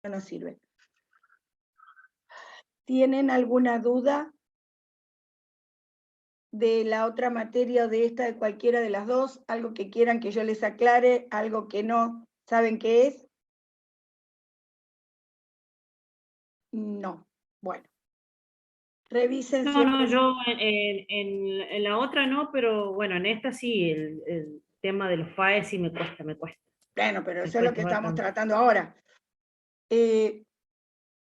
no sirve. ¿Tienen alguna duda de la otra materia o de esta, de cualquiera de las dos? ¿Algo que quieran que yo les aclare? ¿Algo que no saben qué es? No. Bueno. Revisen No, siempre. yo en la otra no, pero bueno, en esta sí, el tema de los FAE sí me cuesta. Bueno, pero Me eso es lo cuesta que estamos bastante. tratando ahora.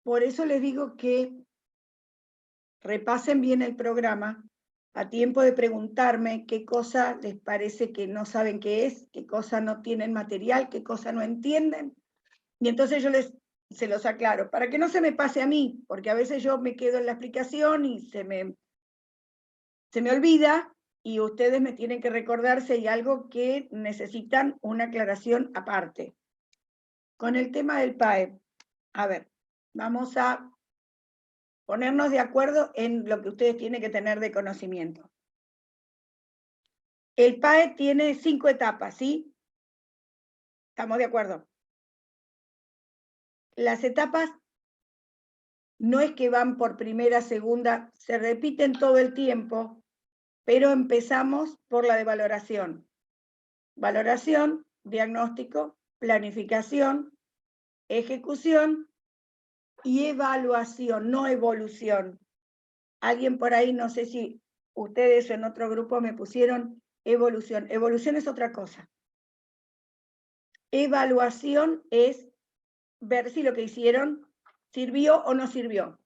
Por eso les digo que repasen bien el programa a tiempo de preguntarme qué cosa les parece que no saben qué es, qué cosa no tienen material, qué cosa no entienden. Y entonces yo se los aclaro, para que no se me pase a mí, porque a veces yo me quedo en la explicación y se me olvida y ustedes me tienen que recordar si hay algo que necesitan una aclaración aparte. Con el tema del PAE, a ver, vamos a ponernos de acuerdo en lo que ustedes tienen que tener de conocimiento. El PAE tiene 5 etapas, ¿sí? ¿Estamos de acuerdo? Las etapas no es que van por primera, segunda, se repiten todo el tiempo, pero empezamos por la de valoración. Valoración, diagnóstico, planificación, ejecución y evaluación, no evolución. Alguien por ahí, no sé si ustedes en otro grupo me pusieron evolución. Evolución es otra cosa. Evaluación es ver si lo que hicieron sirvió o no sirvió.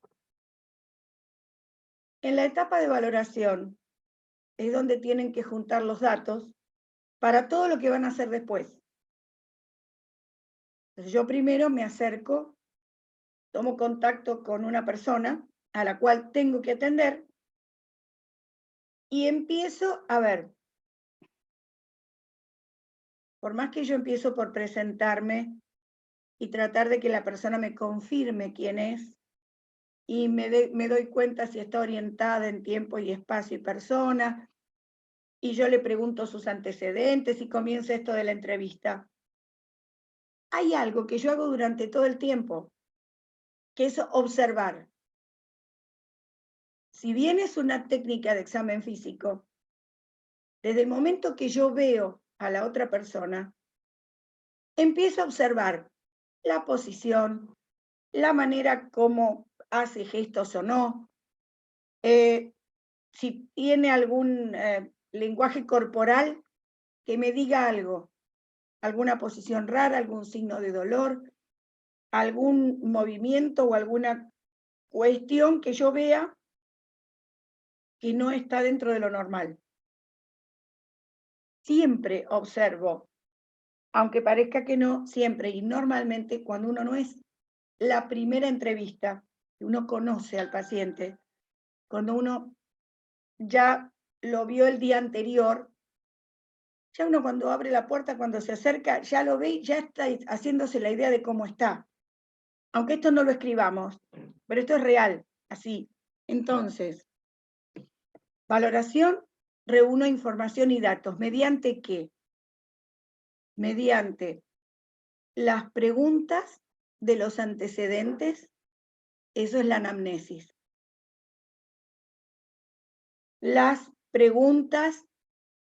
En la etapa de valoración es donde tienen que juntar los datos para todo lo que van a hacer después. Entonces yo primero me acerco, tomo contacto con una persona a la cual tengo que atender y empiezo a ver, por más que yo empiezo por presentarme y tratar de que la persona me confirme quién es y me doy cuenta si está orientada en tiempo y espacio y persona, y yo le pregunto sus antecedentes y comienza esto de la entrevista. Hay algo que yo hago durante todo el tiempo, que es observar. Si bien es una técnica de examen físico, desde el momento que yo veo a la otra persona, empiezo a observar la posición, la manera como hace gestos o no, si tiene algún lenguaje corporal que me diga algo, alguna posición rara, algún signo de dolor, algún movimiento o alguna cuestión que yo vea que no está dentro de lo normal. Siempre observo, aunque parezca que no, siempre y normalmente cuando uno no es la primera entrevista, que uno conoce al paciente, cuando uno ya lo vio el día anterior, ya uno cuando abre la puerta, cuando se acerca, ya lo ve y ya está haciéndose la idea de cómo está. Aunque esto no lo escribamos, pero esto es real, así. Entonces, valoración, reúno información y datos. ¿Mediante qué? Mediante las preguntas de los antecedentes, eso es la anamnesis. Las preguntas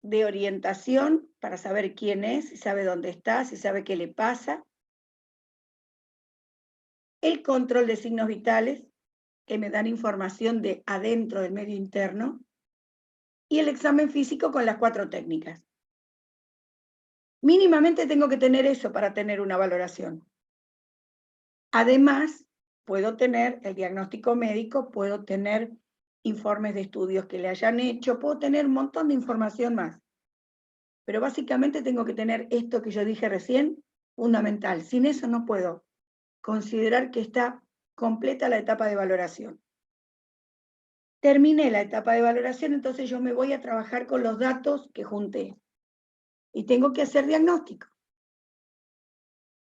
de orientación para saber quién es, si sabe dónde está, si sabe qué le pasa. El control de signos vitales, que me dan información de adentro del medio interno. Y el examen físico con las 4 técnicas. Mínimamente tengo que tener eso para tener una valoración. Además, puedo tener el diagnóstico médico, puedo tener informes de estudios que le hayan hecho, puedo tener un montón de información más. Pero básicamente tengo que tener esto que yo dije recién, fundamental. Sin eso no puedo considerar que está completa la etapa de valoración. Terminé la etapa de valoración, entonces yo me voy a trabajar con los datos que junté. Y tengo que hacer diagnóstico.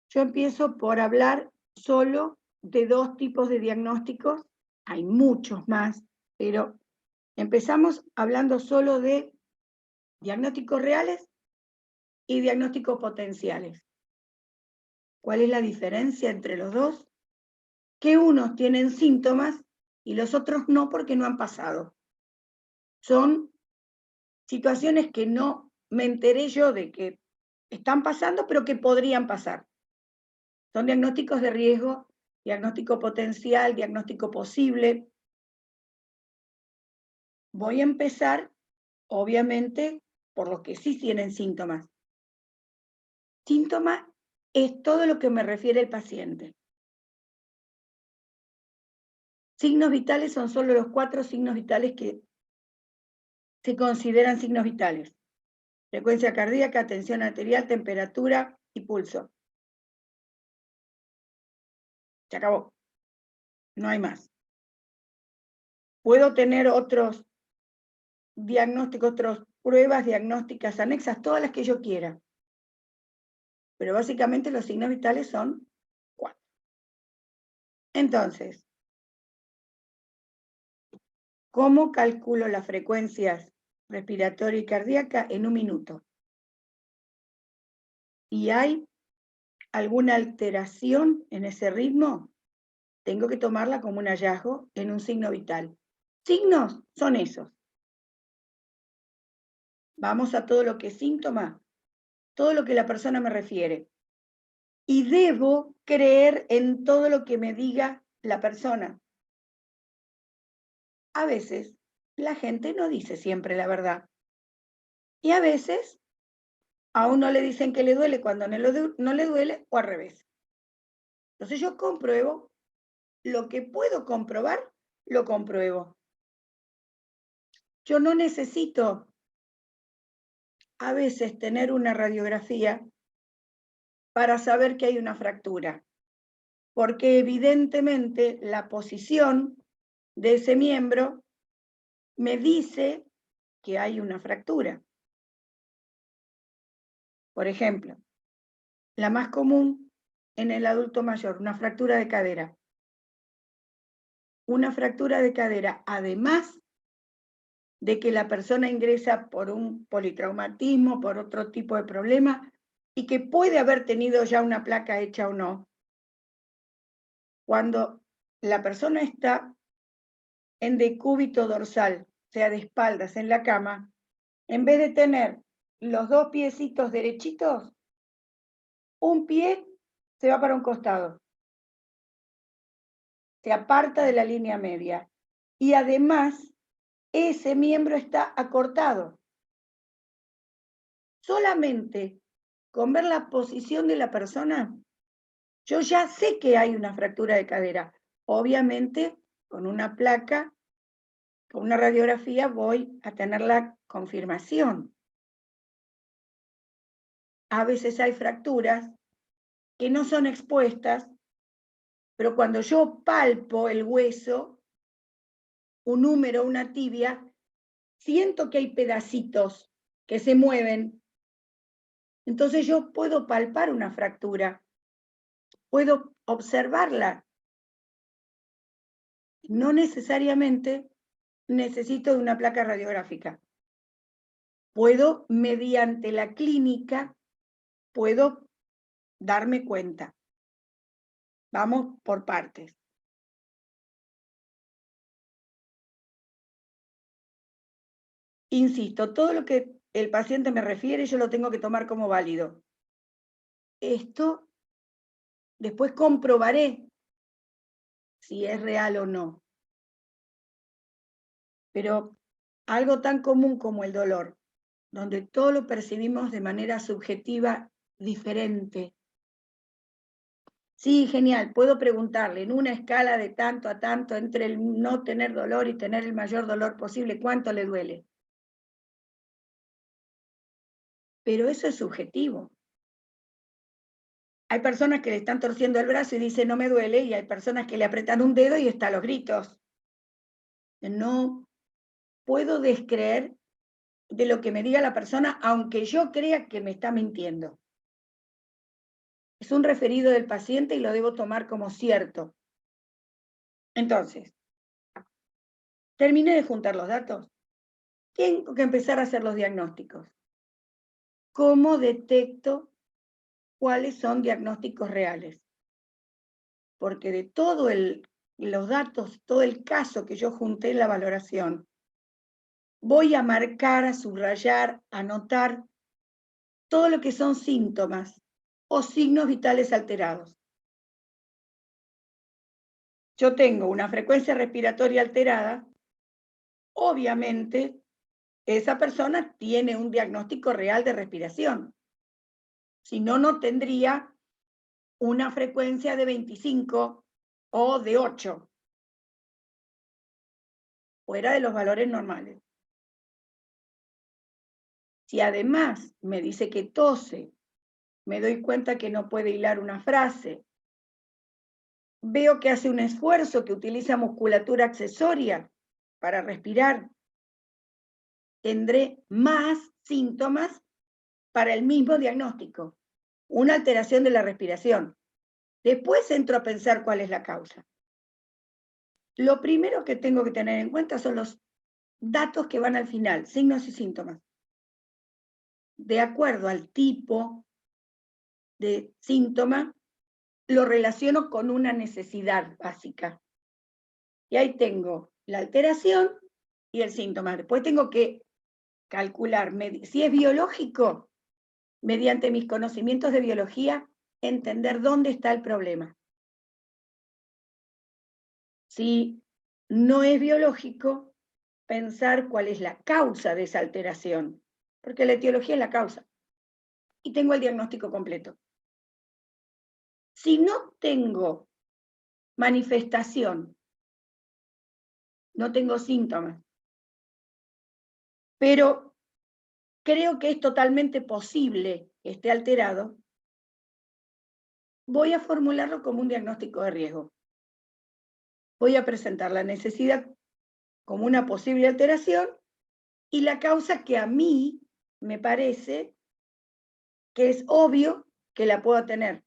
Yo empiezo por hablar solo de 2 tipos de diagnósticos, hay muchos más, pero empezamos hablando solo de diagnósticos reales y diagnósticos potenciales. ¿Cuál es la diferencia entre los dos? que unos tienen síntomas y los otros no porque no han pasado. Son situaciones que no me enteré yo de que están pasando, pero que podrían pasar. Son diagnósticos de riesgo, diagnóstico potencial, diagnóstico posible. Voy a empezar, obviamente, por los que sí tienen síntomas. Síntoma es todo lo que me refiere el paciente. Signos vitales son solo los 4 signos vitales que se consideran signos vitales. Frecuencia cardíaca, tensión arterial, temperatura y pulso. Se acabó. No hay más. Puedo tener otros diagnósticos, otras pruebas diagnósticas anexas, todas las que yo quiera. Pero básicamente los signos vitales son 4. Entonces, ¿cómo calculo las frecuencias respiratoria y cardíaca? En 1 minuto. Y hay alguna alteración en ese ritmo, tengo que tomarla como un hallazgo en un signo vital. Signos son esos. Vamos a todo lo que es síntoma, todo lo que la persona me refiere. Y debo creer en todo lo que me diga la persona. A veces la gente no dice siempre la verdad. Y a veces a uno le dicen que le duele cuando no le duele o al revés. Entonces yo compruebo lo que puedo comprobar, lo compruebo. Yo no necesito a veces tener una radiografía para saber que hay una fractura, porque evidentemente la posición de ese miembro me dice que hay una fractura. Por ejemplo, la más común en el adulto mayor, una fractura de cadera. Una fractura de cadera, además de que la persona ingresa por un politraumatismo, por otro tipo de problema, y que puede haber tenido ya una placa hecha o no. Cuando la persona está en decúbito dorsal, sea de espaldas en la cama, en vez de tener los 2 piecitos derechitos, un pie se va para un costado, se aparta de la línea media y además ese miembro está acortado. Solamente con ver la posición de la persona, yo ya sé que hay una fractura de cadera. Obviamente, con una placa, con una radiografía, voy a tener la confirmación. A veces hay fracturas que no son expuestas, pero cuando yo palpo el hueso, un húmero, una tibia, siento que hay pedacitos que se mueven. Entonces yo puedo palpar una fractura, puedo observarla. No necesariamente necesito de una placa radiográfica. Puedo, mediante la clínica, puedo darme cuenta. Vamos por partes. Insisto, todo lo que el paciente me refiere, yo lo tengo que tomar como válido. Esto después comprobaré si es real o no. Pero algo tan común como el dolor, donde todo lo percibimos de manera subjetiva diferente. Sí, genial, puedo preguntarle en una escala de tanto a tanto entre el no tener dolor y tener el mayor dolor posible, ¿cuánto le duele? Pero eso es subjetivo. Hay personas que le están torciendo el brazo y dicen no me duele, y hay personas que le apretan un dedo y está a los gritos. No puedo descreer de lo que me diga la persona, aunque yo crea que me está mintiendo. Es un referido del paciente y lo debo tomar como cierto. Entonces, terminé de juntar los datos. Tengo que empezar a hacer los diagnósticos. ¿Cómo detecto cuáles son diagnósticos reales? porque de todo los datos, todo el caso que yo junté en la valoración, voy a marcar, a subrayar, a anotar todo lo que son síntomas o signos vitales alterados. Yo tengo una frecuencia respiratoria alterada, obviamente esa persona tiene un diagnóstico real de respiración. Si no, no tendría una frecuencia de 25 o de 8, fuera de los valores normales. Si además me dice que tose, me doy cuenta que no puede hilar una frase, veo que hace un esfuerzo, que utiliza musculatura accesoria para respirar, tendré más síntomas para el mismo diagnóstico, una alteración de la respiración. Después entro a pensar cuál es la causa. Lo primero que tengo que tener en cuenta son los datos que van al final, signos y síntomas. De acuerdo al tipo de síntoma, lo relaciono con una necesidad básica. Y ahí tengo la alteración y el síntoma. Después tengo que calcular, si es biológico, mediante mis conocimientos de biología, entender dónde está el problema. Si no es biológico, pensar cuál es la causa de esa alteración, porque la etiología es la causa. Y tengo el diagnóstico completo. Si no tengo manifestación, no tengo síntomas, pero creo que es totalmente posible que esté alterado, voy a formularlo como un diagnóstico de riesgo. Voy a presentar la necesidad como una posible alteración y la causa que a mí me parece que es obvio que la puedo tener.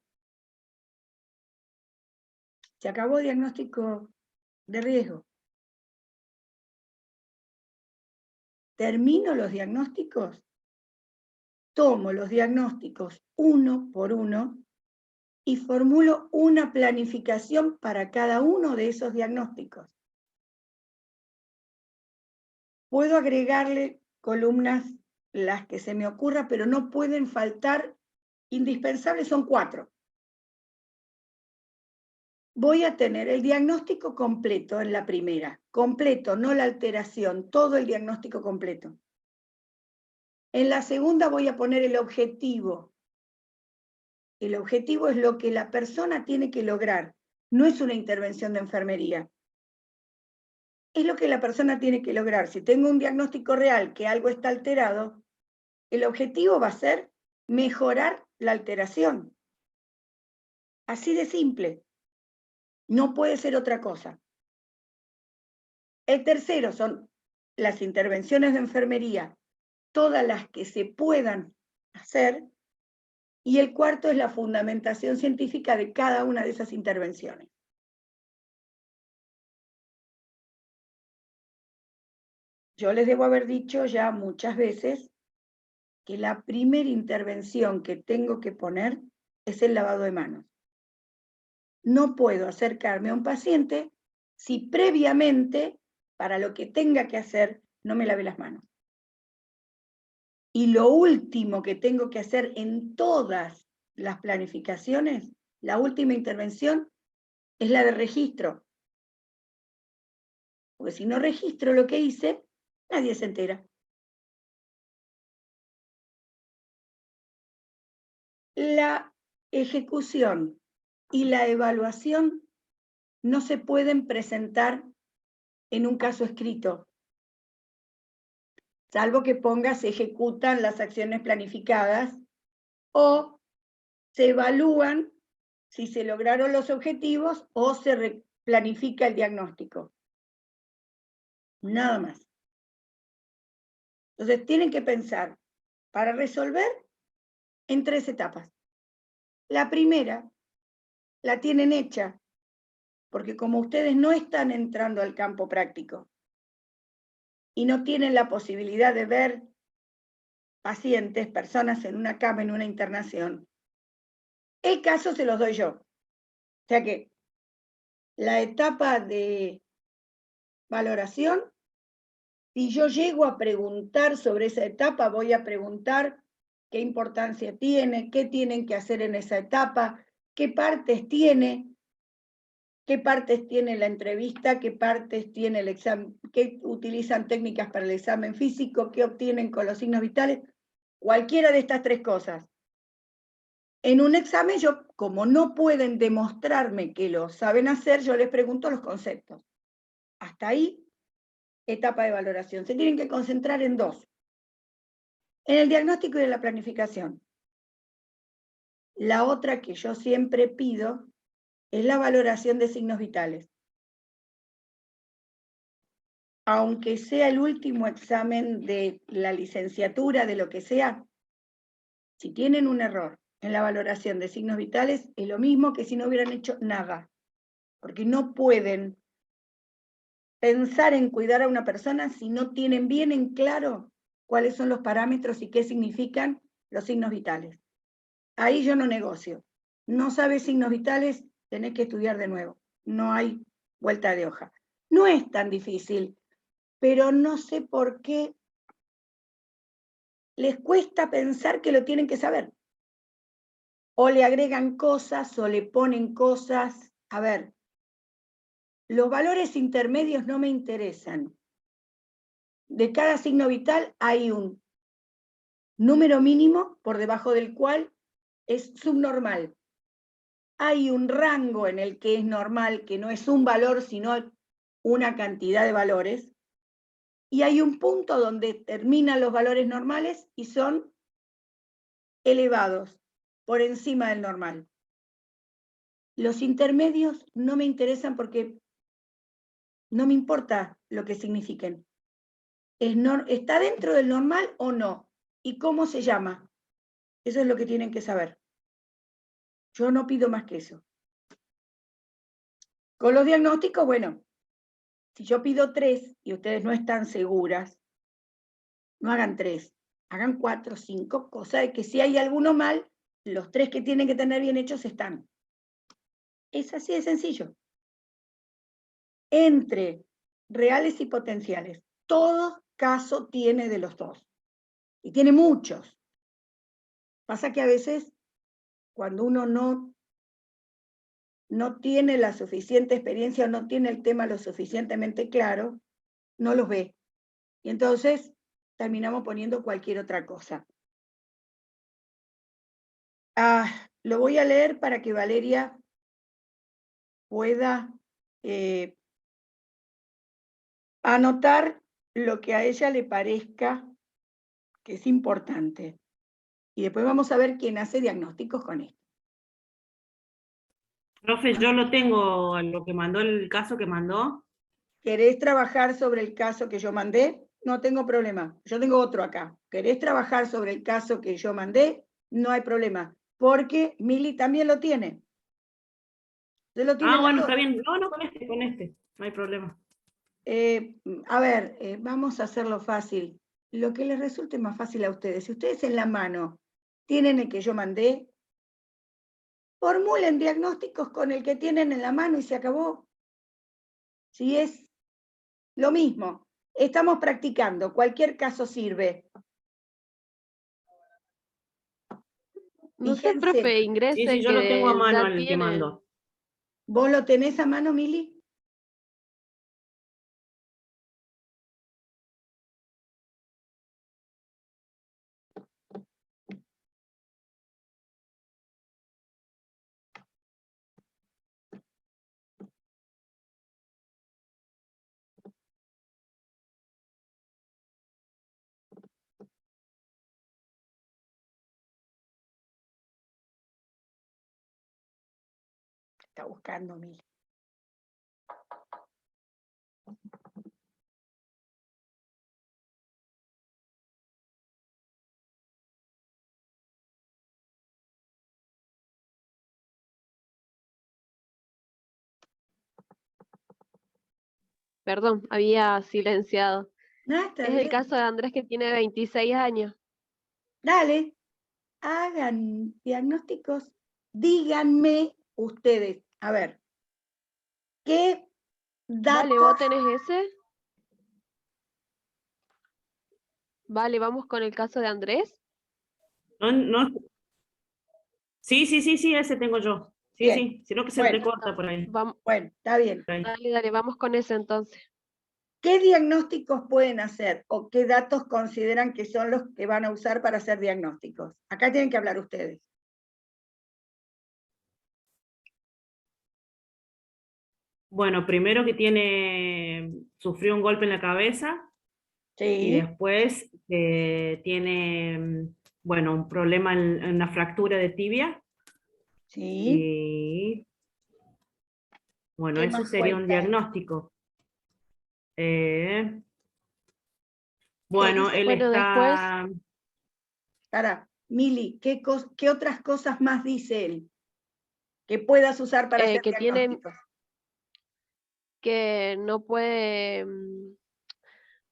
Se acabó el diagnóstico de riesgo. Termino los diagnósticos, tomo los diagnósticos uno por uno y formulo una planificación para cada uno de esos diagnósticos. Puedo agregarle columnas las que se me ocurra, pero no pueden faltar, indispensables son 4. Voy a tener el diagnóstico completo en la primera, completo, no la alteración, todo el diagnóstico completo. En la segunda voy a poner el objetivo. El objetivo es lo que la persona tiene que lograr, no es una intervención de enfermería. Es lo que la persona tiene que lograr. Si tengo un diagnóstico real que algo está alterado, el objetivo va a ser mejorar la alteración. Así de simple. No puede ser otra cosa. El tercero son las intervenciones de enfermería, todas las que se puedan hacer, y el cuarto es la fundamentación científica de cada una de esas intervenciones. Yo les debo haber dicho ya muchas veces que la primera intervención que tengo que poner es el lavado de manos. No puedo acercarme a un paciente si previamente, para lo que tenga que hacer, no me lavé las manos. Y lo último que tengo que hacer en todas las planificaciones, la última intervención, es la de registro. Porque si no registro lo que hice, nadie se entera. La ejecución y la evaluación no se pueden presentar en un caso escrito, salvo que ponga se ejecutan las acciones planificadas o se evalúan si se lograron los objetivos o se planifica el diagnóstico. Nada más. Entonces tienen que pensar para resolver en 3 etapas. La primera la tienen hecha, porque como ustedes no están entrando al campo práctico y no tienen la posibilidad de ver pacientes, personas en una cama, en una internación, el caso se los doy yo. O sea que la etapa de valoración, si yo llego a preguntar sobre esa etapa, voy a preguntar qué importancia tiene, qué tienen que hacer en esa etapa, qué partes tiene la entrevista, qué partes tiene el examen, qué utilizan técnicas para el examen físico, qué obtienen con los signos vitales, cualquiera de estas tres cosas. En un examen, yo, como no pueden demostrarme que lo saben hacer, yo les pregunto los conceptos. Hasta ahí, etapa de valoración. Se tienen que concentrar en dos. En el diagnóstico y en la planificación. La otra que yo siempre pido es la valoración de signos vitales. Aunque sea el último examen de la licenciatura, de lo que sea, si tienen un error en la valoración de signos vitales, es lo mismo que si no hubieran hecho nada, porque no pueden pensar en cuidar a una persona si no tienen bien en claro cuáles son los parámetros y qué significan los signos vitales. Ahí yo no negocio. No sabes signos vitales, tenés que estudiar de nuevo. No hay vuelta de hoja. No es tan difícil, pero no sé por qué les cuesta pensar que lo tienen que saber. O le agregan cosas o le ponen cosas. A ver, los valores intermedios no me interesan. De cada signo vital hay un número mínimo por debajo del cual es subnormal. Hay un rango en el que es normal, que no es un valor, sino una cantidad de valores. Y hay un punto donde terminan los valores normales y son elevados, por encima del normal. Los intermedios no me interesan porque no me importa lo que signifiquen. ¿Está dentro del normal o no? ¿Y cómo se llama? Eso es lo que tienen que saber. Yo no pido más que eso. Con los diagnósticos, bueno, si yo pido 3 y ustedes no están seguras, no hagan 3, hagan 4, 5, cosa de que si hay alguno mal, los 3 que tienen que tener bien hechos están. Es así de sencillo. Entre reales y potenciales, todo caso tiene de los dos. Y tiene muchos. Pasa que a veces, cuando uno no tiene la suficiente experiencia o no tiene el tema lo suficientemente claro, no los ve. Y entonces terminamos poniendo cualquier otra cosa. Lo voy a leer para que Valeria pueda anotar lo que a ella le parezca que es importante. Y después vamos a ver quién hace diagnósticos con esto. Profe, yo lo tengo, lo que mandó, el caso que mandó. ¿Querés trabajar sobre el caso que yo mandé? No tengo problema. Yo tengo otro acá. ¿Querés trabajar sobre el caso que yo mandé? No hay problema. Porque Mili también lo tiene. Lo tiene Bueno, dos. está bien. No, con este. No hay problema. A ver, vamos a hacerlo fácil. Lo que les resulte más fácil a ustedes. Si ustedes en la mano tienen el que yo mandé, formulen diagnósticos con el que tienen en la mano y se acabó. Si es lo mismo, estamos practicando, cualquier caso sirve. No sé, Fíjense. profe, ingrese Sí, yo lo tengo a que mano ya el que tienen. mandó. ¿Vos lo tenés a mano, Mili? Está buscando, Mili. Perdón, había silenciado. Está Es el bien. caso de Andrés que tiene 26 años. Dale, hagan diagnósticos. Díganme ustedes, a ver, ¿qué Vale, ¿vos tenés ese? Vale, vamos con el caso de Andrés. No, no. Sí, ese tengo yo. Sí, Bien. sí, sino que se Bueno, entrecorta por ahí. Vamos, Bueno, está bien. por ahí. dale, vamos con ese entonces. ¿Qué diagnósticos pueden hacer o qué datos consideran que son los que van a usar para hacer diagnósticos? Acá tienen que hablar ustedes. Bueno, primero que sufrió un golpe en la cabeza y Sí, después tiene, bueno, un problema en una fractura de tibia. sí. Y bueno, ¿Qué eso más sería un cuenta? diagnóstico. ¿Qué Bueno, dice? él Bueno, después, está, Para, Mili, ¿qué otras cosas más dice él que puedas usar para hacer que tiene, diagnósticos? que no puede,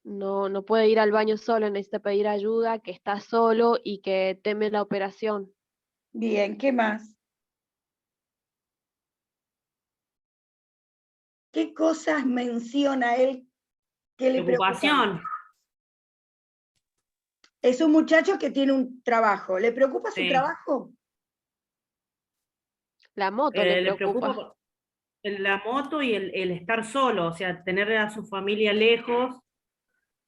no puede ir al baño solo, necesita pedir ayuda, que está solo y que teme la operación. Bien, ¿qué más? ¿Qué cosas menciona él que le preocupan? preocupación. Es un muchacho que tiene un trabajo. ¿Le preocupa su Sí. trabajo? La moto le Le preocupa. preocupa la moto y el estar solo, o sea, tener a su familia lejos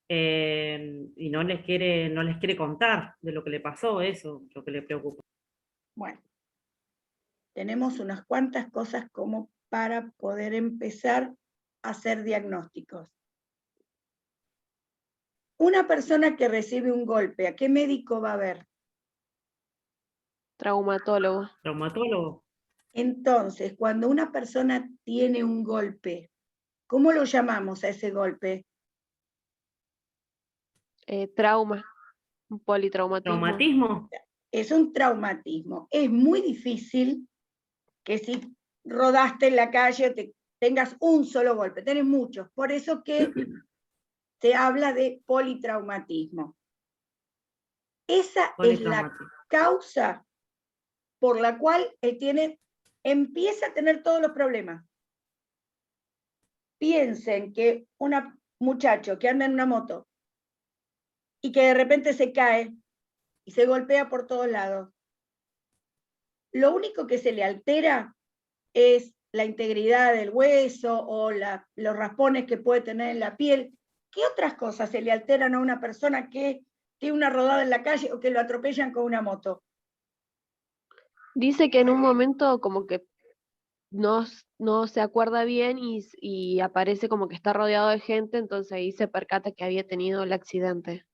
y no les quiere contar de lo que le pasó, eso, lo que le preocupa. Bueno, tenemos unas cuantas cosas como para poder empezar a hacer diagnósticos. Una persona que recibe un golpe, ¿a qué médico va a ver? Traumatólogo. Traumatólogo. Entonces, cuando una persona tiene un golpe, ¿cómo lo llamamos a ese golpe? Trauma. Un politraumatismo. Traumatismo. Es un traumatismo. Es muy difícil que si rodaste en la calle tengas un solo golpe, tenés muchos. Por eso que se habla de politraumatismo. Esa es la Politraumatismo. causa por la cual él empieza a tener todos los problemas. Piensen que un muchacho que anda en una moto y que de repente se cae y se golpea por todos lados, lo único que se le altera es la integridad del hueso o los raspones que puede tener en la piel. ¿Qué otras cosas se le alteran a una persona que tiene una rodada en la calle o que lo atropellan con una moto? Dice que en un momento como que no se acuerda bien y aparece como que está rodeado de gente, entonces ahí se percata que había tenido el accidente.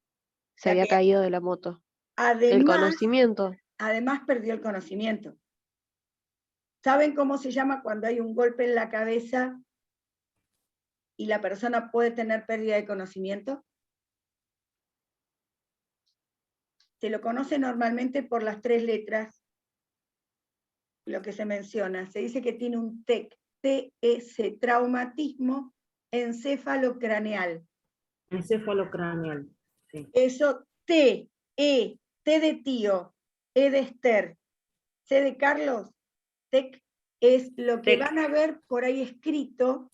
Se O sea había que caído de la moto. El conocimiento. además perdió el conocimiento. ¿Saben cómo se llama cuando hay un golpe en la cabeza y la persona puede tener pérdida de conocimiento? Se lo conoce normalmente por las 3 letras, lo que se menciona. Se dice que tiene un TEC, TS, traumatismo encefalocraneal. Encefalocraneal. Sí. Eso, T de tío, E de Esther, C de Carlos, TEC, es lo que TEC. van a ver por ahí escrito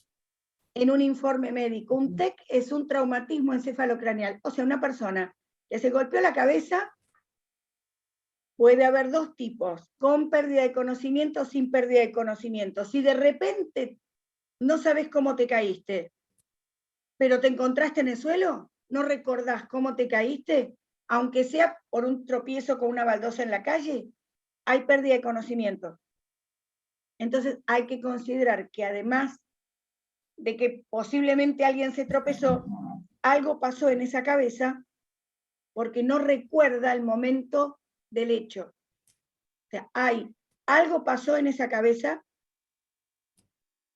en un informe médico. Un TEC es un traumatismo encefalocraneal. O sea, una persona que se golpeó la cabeza, puede haber 2 tipos, con pérdida de conocimiento o sin pérdida de conocimiento. Si de repente no sabes cómo te caíste, pero te encontraste en el suelo, no recordás cómo te caíste, aunque sea por un tropiezo con una baldosa en la calle, hay pérdida de conocimiento. Entonces hay que considerar que además de que posiblemente alguien se tropezó, algo pasó en esa cabeza porque no recuerda el momento del hecho. O sea, algo pasó en esa cabeza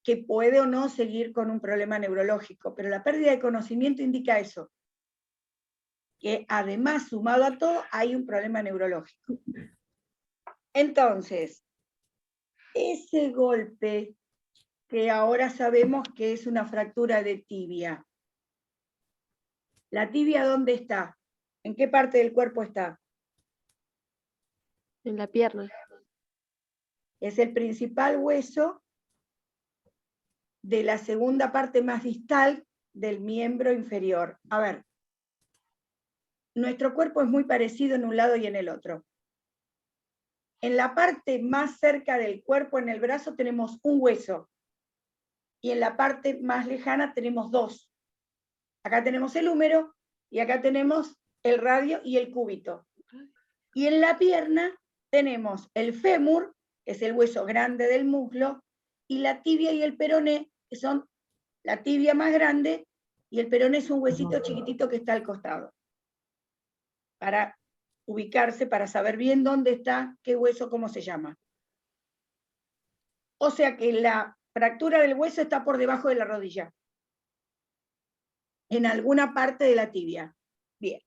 que puede o no seguir con un problema neurológico, pero la pérdida de conocimiento indica eso, que además, sumado a todo, hay un problema neurológico. Entonces, ese golpe que ahora sabemos que es una fractura de tibia, ¿la tibia dónde está? ¿En qué parte del cuerpo está? En la pierna. Es el principal hueso de la segunda parte más distal del miembro inferior. A ver, nuestro cuerpo es muy parecido en un lado y en el otro. En la parte más cerca del cuerpo, en el brazo, tenemos un hueso. Y en la parte más lejana tenemos dos. Acá tenemos el húmero y acá tenemos el radio y el cúbito. Y en la pierna tenemos el fémur, que es el hueso grande del muslo, y la tibia y el peroné, que son la tibia más grande, y el peroné es un huesito chiquitito que está al costado. Para ubicarse, para saber bien dónde está, qué hueso, cómo se llama. O sea que la fractura del hueso está por debajo de la rodilla, en alguna parte de la tibia. Bien.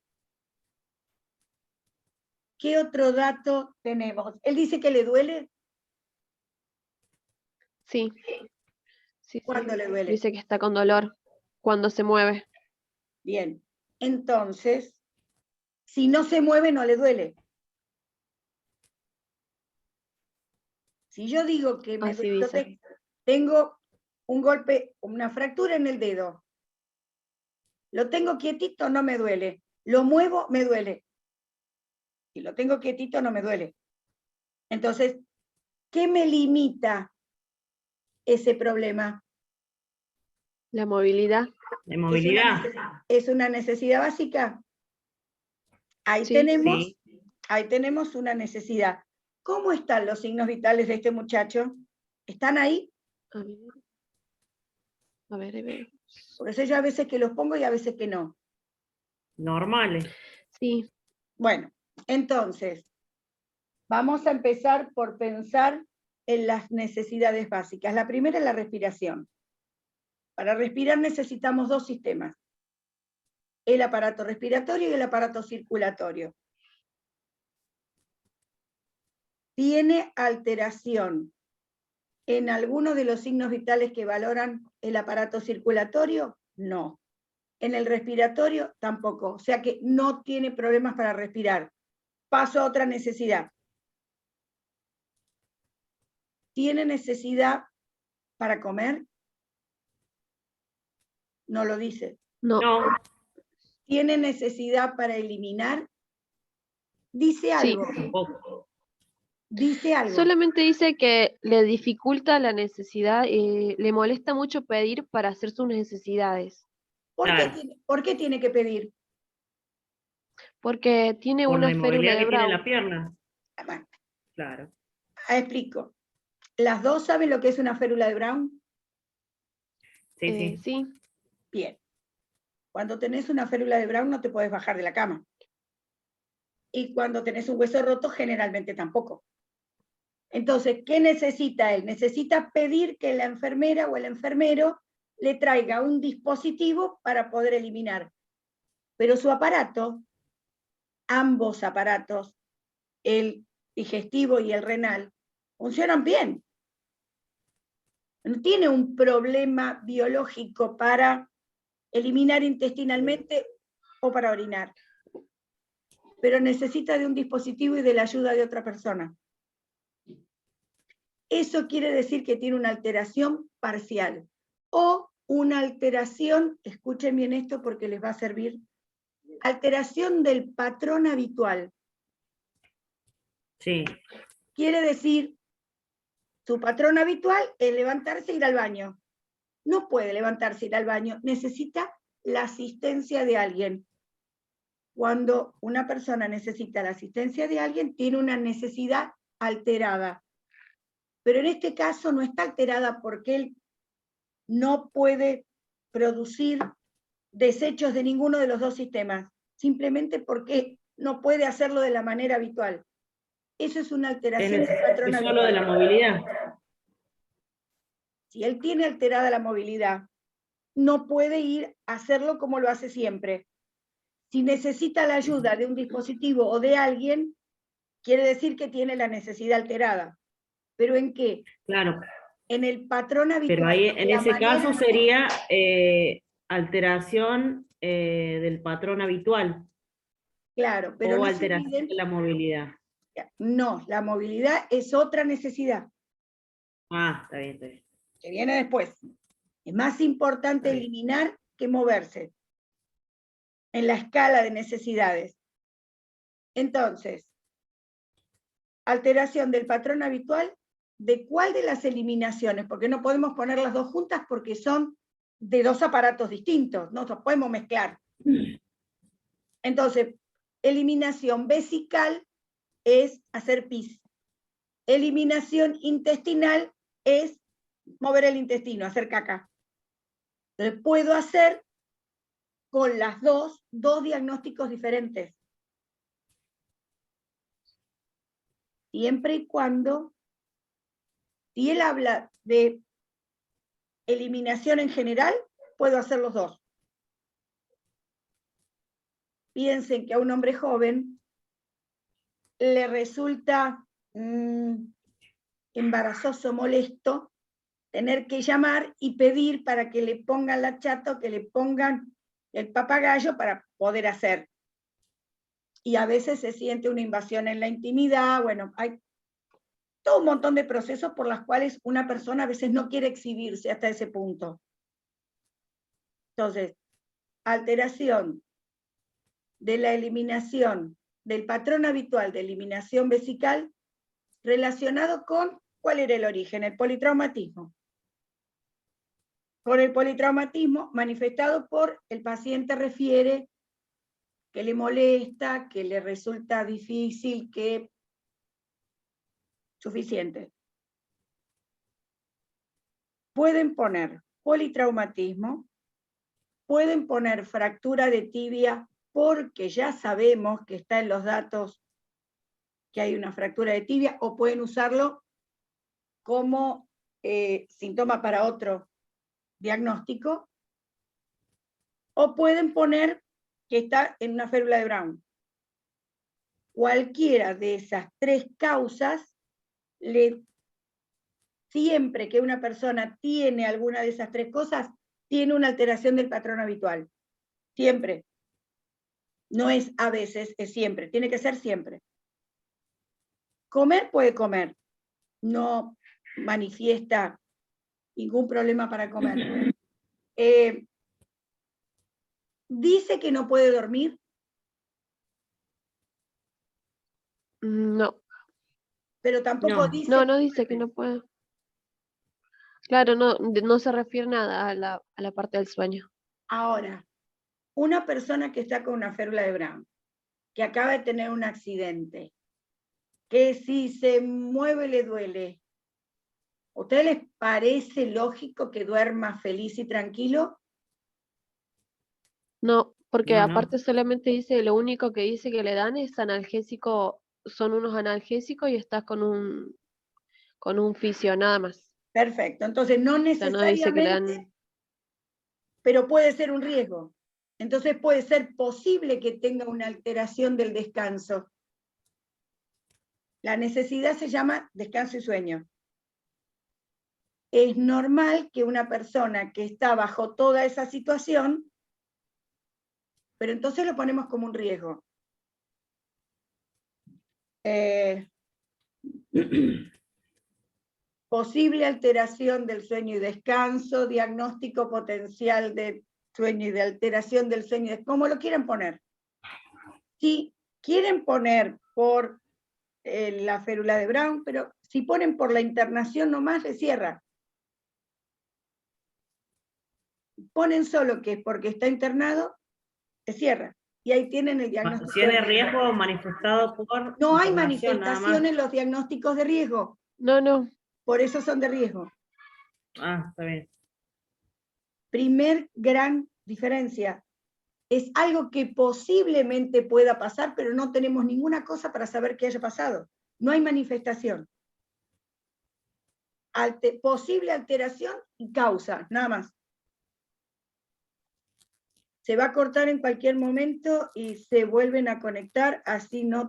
¿Qué otro dato tenemos? Él dice que le duele. Sí. Sí, ¿Cuándo sí. le duele? Dice que está con dolor cuando se mueve. Bien. Entonces, si no se mueve, no le duele. Si yo digo que me Así duele, dice. tengo un golpe, una fractura en el dedo. Lo tengo quietito, no me duele. Lo muevo, me duele. Si lo tengo quietito, no me duele. Entonces, ¿qué me limita ese problema? La movilidad. De movilidad. ¿Es una necesidad básica? Ahí, Sí. ahí tenemos una necesidad. ¿Cómo están los signos vitales de este muchacho? ¿Están ahí? A ver, ahí veo. Por eso yo a veces que los pongo y a veces que no. Normales. Sí. Bueno, entonces, vamos a empezar por pensar en las necesidades básicas. La primera es la respiración. Para respirar necesitamos dos sistemas: el aparato respiratorio y el aparato circulatorio. ¿Tiene alteración en alguno de los signos vitales que valoran el aparato circulatorio? No. En el respiratorio tampoco. O sea que no tiene problemas para respirar. Paso a otra necesidad. ¿Tiene necesidad para comer? No lo dice. No. ¿Tiene necesidad para eliminar? Dice Sí. algo. Tampoco. Dice algo. Solamente dice que le dificulta la necesidad, le molesta mucho pedir para hacer sus necesidades. Claro. ¿Por qué tiene que pedir? Porque tiene Por una la férula inmovilidad de que tiene Brown. la pierna. Bueno, Claro. explico. ¿Las dos saben lo que es una férula de Brown? Sí. Sí. Bien. Cuando tenés una férula de Brown no te podés bajar de la cama. Y cuando tenés un hueso roto, generalmente tampoco. Entonces, ¿qué necesita él? Necesita pedir que la enfermera o el enfermero le traiga un dispositivo para poder eliminar. Pero su aparato, ambos aparatos, el digestivo y el renal, funcionan bien. No tiene un problema biológico para eliminar intestinalmente o para orinar, pero necesita de un dispositivo y de la ayuda de otra persona. Eso quiere decir que tiene una alteración parcial o una alteración, escuchen bien esto porque les va a servir, alteración del patrón habitual. Sí. Quiere decir, su patrón habitual es levantarse e ir al baño. No puede levantarse e ir al baño, necesita la asistencia de alguien. Cuando una persona necesita la asistencia de alguien, tiene una necesidad alterada. Pero en este caso no está alterada porque él no puede producir desechos de ninguno de los dos sistemas, simplemente porque no puede hacerlo de la manera habitual. Eso es una alteración del patrón Es habitual. solo de la movilidad. Si él tiene alterada la movilidad, no puede ir a hacerlo como lo hace siempre. Si necesita la ayuda de un dispositivo o de alguien, quiere decir que tiene la necesidad alterada. ¿Pero en qué? Claro. En el patrón habitual. Pero ahí en ese caso sería alteración del patrón habitual. Claro, pero O no alteración de la movilidad. No, la movilidad es otra necesidad. Ah, está bien. Que viene después. Es más importante eliminar que moverse en la escala de necesidades. Entonces, alteración del patrón habitual, ¿de cuál de las eliminaciones? Porque no podemos poner las dos juntas porque son de dos aparatos distintos, no los podemos mezclar. Entonces, eliminación vesical es hacer pis. Eliminación intestinal es mover el intestino, hacer caca. Entonces, puedo hacer con las dos diagnósticos diferentes. Siempre y cuando, si él habla de eliminación en general, puedo hacer los dos. Piensen que a un hombre joven le resulta embarazoso, molesto, tener que llamar y pedir para que le pongan la chata o que le pongan el papagayo para poder hacer. Y a veces se siente una invasión en la intimidad, bueno, hay todo un montón de procesos por los cuales una persona a veces no quiere exhibirse hasta ese punto. Entonces, alteración de la eliminación del patrón habitual de eliminación vesical relacionado con, ¿cuál era el origen? El politraumatismo. Con el politraumatismo manifestado por el paciente refiere que le molesta, que le resulta difícil, que suficiente. Pueden poner politraumatismo, pueden poner fractura de tibia porque ya sabemos que está en los datos que hay una fractura de tibia, o pueden usarlo como síntoma para otro diagnóstico, o pueden poner que está en una férula de Brown. Cualquiera de esas tres causas, siempre que una persona tiene alguna de esas tres cosas, tiene una alteración del patrón habitual. Siempre. No es a veces, es siempre. Tiene que ser siempre. Comer puede comer. No manifiesta ningún problema para comer. ¿Dice que no puede dormir? No. Pero tampoco No. dice... No dice que no puede. Claro, no se refiere nada a la parte del sueño. Ahora, una persona que está con una férula de Brown, que acaba de tener un accidente, que si se mueve le duele, ¿a ustedes les parece lógico que duerma feliz y tranquilo? No, porque No, aparte solamente dice, lo único que dice que le dan es analgésico, son unos analgésicos y estás con un fisio nada más. Perfecto, entonces no O sea, no dice que le necesariamente, dan. pero puede ser un riesgo. Entonces puede ser posible que tenga una alteración del descanso. La necesidad se llama descanso y sueño. Es normal que una persona que está bajo toda esa situación, pero entonces lo ponemos como un riesgo. Posible alteración del sueño y descanso, diagnóstico potencial de sueño y de alteración del sueño, como lo quieran poner. Si quieren poner por la férula de Brown, pero si ponen por la internación nomás, le cierra. Ponen solo que es porque está internado, le cierra. Y ahí tienen el diagnóstico. Tiene riesgo manifestado por... No hay manifestación en los diagnósticos de riesgo. No. Por eso son de riesgo. Ah, está bien. Primer gran diferencia. Es algo que posiblemente pueda pasar, pero no tenemos ninguna cosa para saber que haya pasado. No hay manifestación. Posible alteración y causa, nada más. Se va a cortar en cualquier momento y se vuelven a conectar, así no